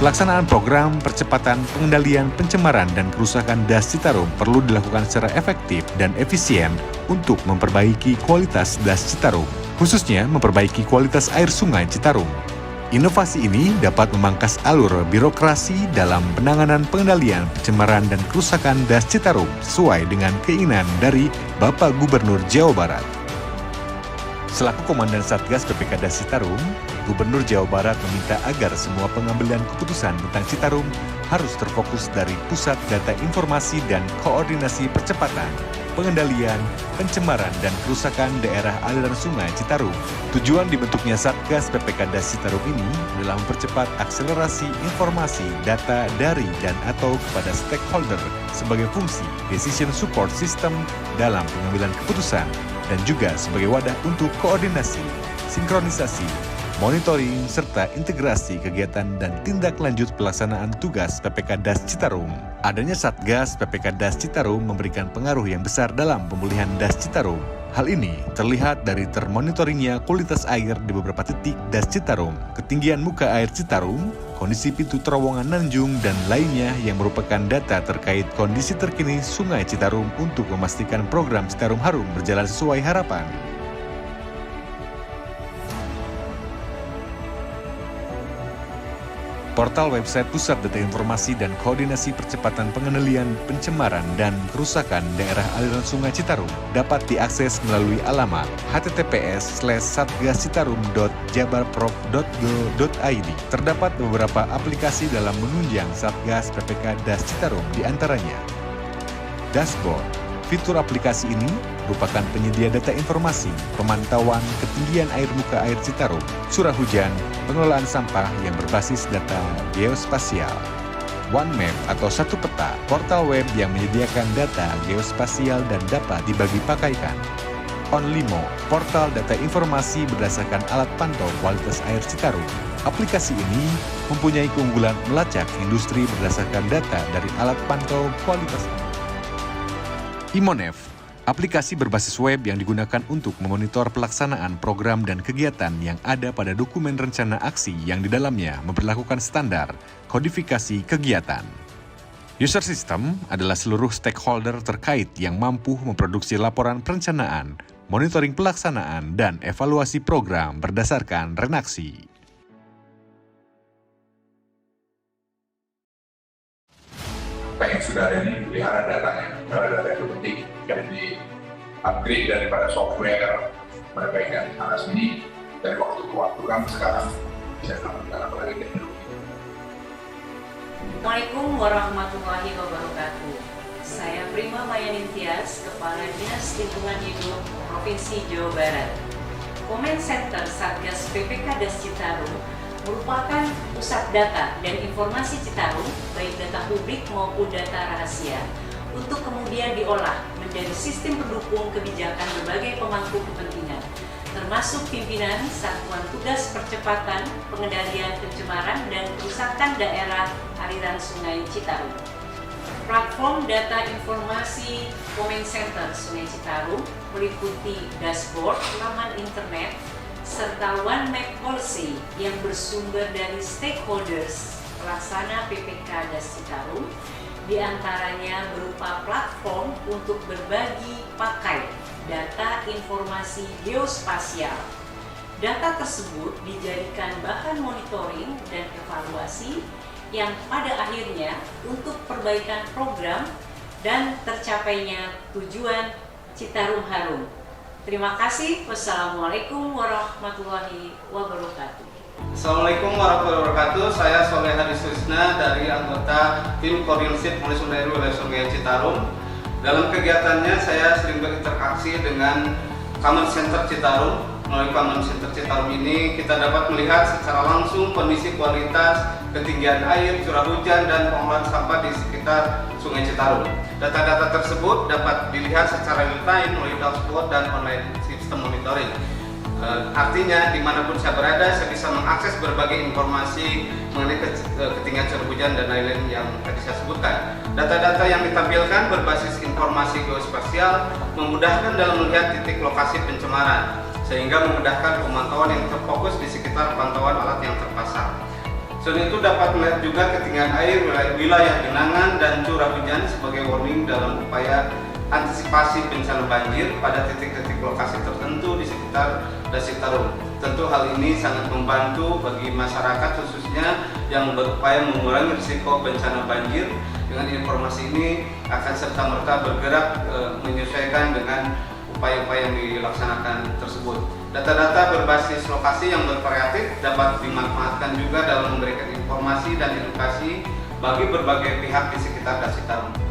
Pelaksanaan program percepatan pengendalian pencemaran dan kerusakan Das Citarum perlu dilakukan secara efektif dan efisien untuk memperbaiki kualitas Das Citarum, khususnya memperbaiki kualitas air sungai Citarum. Inovasi ini dapat memangkas alur birokrasi dalam penanganan pengendalian pencemaran dan kerusakan Das Citarum sesuai dengan keinginan dari Bapak Gubernur Jawa Barat. Selaku Komandan Satgas PPK Das Citarum, Gubernur Jawa Barat meminta agar semua pengambilan keputusan tentang Citarum harus terfokus dari Pusat Data Informasi dan Koordinasi Percepatan, Pengendalian, Pencemaran, dan Kerusakan Daerah Aliran Sungai Citarum. Tujuan dibentuknya Satgas PPK Das Citarum ini adalah mempercepat akselerasi informasi data dari dan atau kepada stakeholder sebagai fungsi decision support system dalam pengambilan keputusan dan juga sebagai wadah untuk koordinasi, sinkronisasi, monitoring, serta integrasi kegiatan dan tindak lanjut pelaksanaan tugas PPK Das Citarum. Adanya Satgas PPK Das Citarum memberikan pengaruh yang besar dalam pemulihan Das Citarum. Hal ini terlihat dari termonitoringnya kualitas air di beberapa titik Das Citarum, ketinggian muka air Citarum, kondisi pintu terowongan Nanjung, dan lainnya yang merupakan data terkait kondisi terkini Sungai Citarum untuk memastikan program Citarum Harum berjalan sesuai harapan. Portal website Pusat Data Informasi dan Koordinasi Percepatan Pengendalian Pencemaran dan Kerusakan Daerah Aliran Sungai Citarum dapat diakses melalui alamat https://satgascitarum.jabarprov.go.id. Terdapat beberapa aplikasi dalam menunjang Satgas PPK Das Citarum, diantaranya Dashboard. Fitur aplikasi ini merupakan penyedia data informasi, pemantauan ketinggian air muka air Citarum, curah hujan, pengelolaan sampah yang berbasis data geospasial. OneMap atau Satu Peta, portal web yang menyediakan data geospasial dan dapat dibagi pakaikan. OnLimo, portal data informasi berdasarkan alat pantau kualitas air Citarum. Aplikasi ini mempunyai keunggulan melacak industri berdasarkan data dari alat pantau kualitas air. Imonef, aplikasi berbasis web yang digunakan untuk memonitor pelaksanaan program dan kegiatan yang ada pada dokumen rencana aksi yang di dalamnya memperlakukan standar kodifikasi kegiatan. User system adalah seluruh stakeholder terkait yang mampu memproduksi laporan perencanaan, monitoring pelaksanaan, dan evaluasi program berdasarkan renaksi. Apa yang sudah ada ini pelihara datanya, karena data itu penting, dan di-upgrade daripada software, perbaikan di sana sini, dari waktu ke waktu kan sekarang bisa dilakukan apalagi teknologi. Assalamualaikum warahmatullahi wabarakatuh. Saya Prima Mayanin Tias, Kepala Dinas Lingkungan Hidup Provinsi Jawa Barat. Comment Center Satgas PPK Das Citarum merupakan pusat data dan informasi Citarum, baik data publik maupun data rahasia, untuk kemudian diolah menjadi sistem pendukung kebijakan berbagai pemangku kepentingan, termasuk pimpinan Satuan Tugas Percepatan Pengendalian Pencemaran dan Kerusakan Daerah Aliran Sungai Citarum. Platform data informasi Comment Center Sungai Citarum meliputi dashboard, laman internet, serta OneMap Policy yang bersumber dari stakeholders pelaksana PPK Das Citarum, diantaranya berupa platform untuk berbagi pakai data informasi geospasial. Data tersebut dijadikan bahan monitoring dan evaluasi yang pada akhirnya untuk perbaikan program dan tercapainya tujuan Citarum Harum. Terima kasih. Wassalamualaikum warahmatullahi wabarakatuh. Assalamualaikum warahmatullahi wabarakatuh. Saya Soleh Hadiswisna dari anggota tim koordinasi Pemulih Sumber Air Wilayah Sungai Citarum. Dalam kegiatannya saya sering berinteraksi dengan Common Center Citarum. Melalui Common Center Citarum ini kita dapat melihat secara langsung kondisi kualitas, ketinggian air, curah hujan, dan pengolahan sampah di sekitar Sungai Citarum. Data-data tersebut dapat dilihat secara real time melalui dashboard dan online sistem monitoring. Artinya dimanapun saya berada, saya bisa mengakses berbagai informasi mengenai ketinggian curah hujan dan lain-lain yang tadi saya sebutkan. Data-data yang ditampilkan berbasis informasi geospasial memudahkan dalam melihat titik lokasi pencemaran, sehingga memudahkan pemantauan yang terfokus di sekitar pantauan alat yang terpasang. Selain itu dapat melihat juga ketinggian air wilayah genangan dan curah hujan sebagai warning dalam upaya antisipasi bencana banjir pada titik-titik lokasi tertentu di sekitar Das Citarum. Tentu hal ini sangat membantu bagi masyarakat khususnya yang berupaya mengurangi risiko bencana banjir. Dengan informasi ini akan serta-merta bergerak menyesuaikan dengan upaya-upaya yang dilaksanakan tersebut. Data-data berbasis lokasi yang bervariatif dapat dimanfaatkan juga dalam memberikan informasi dan edukasi bagi berbagai pihak di sekitar Das Citarum.